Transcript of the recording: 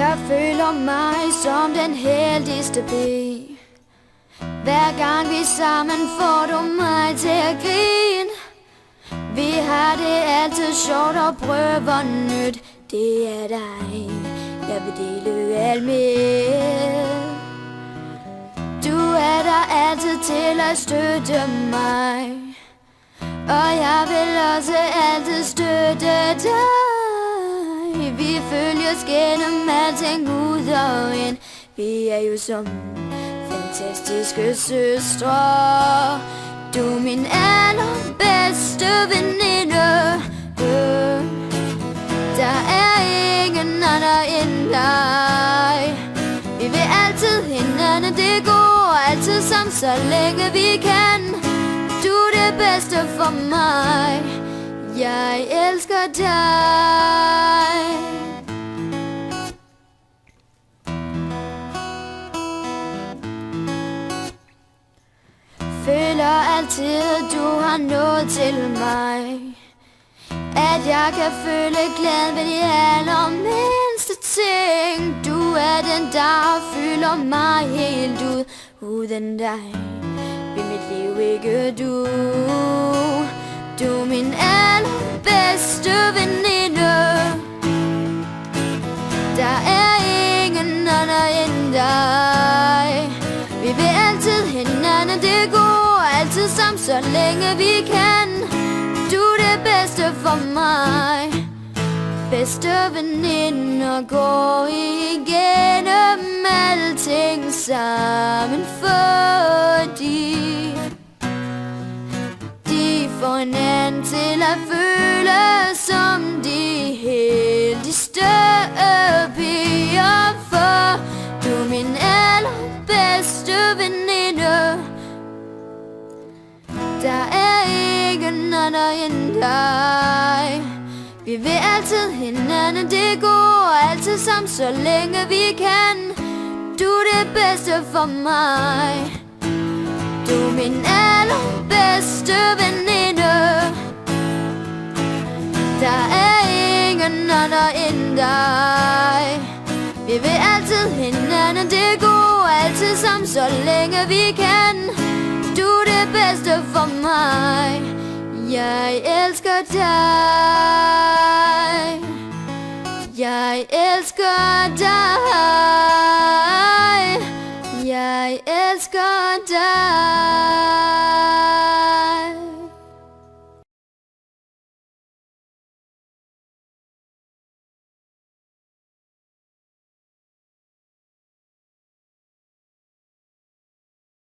Jeg føler mig som den heldigste pige. Hver gang vi sammen får du mig til at grine. Vi har det altid sjovt og prøver nyt. Det er dig, jeg vil dele alt med. Du er der altid til at støtte mig, og jeg vil også altid støtte dig. Vi følges gennem alting ud og ind. Vi er jo som fantastiske søstre. Du er min allerbedste veninde. Der er ingen anden end dig. Vi vil altid hinanden, det går altid sammen, så længe vi kan. Du er det bedste for mig. Jeg elsker dig. Føler altid, du har nået til mig. At jeg kan føle glæden ved de allermindste ting. Du er den, der fylder mig helt ud. Uden dig vil mit liv ikke du. Du er min allerbedste veninde. Der er ingen anden end dig. Vi vil altid hinanden, det går altid sammen, så længe vi kan. Du er det bedste for mig. Bedste veninder går igennem alting sammen, fordi de får hinanden til at føle som de heldigste piger. For du er min allerbedste veninde. Der er ingen anden end dig. Vi vil altid hinanden, det går altid sammen, så længe vi kan. Du er det bedste for mig. Du er min allerbedste veninde. Der er ingen anden end dig. Vi vil altid hinanden, det går altid sammen, så længe vi kan. Du er det bedste for mig. Jeg elsker dig. Jeg elsker dig. Jeg elsker dig.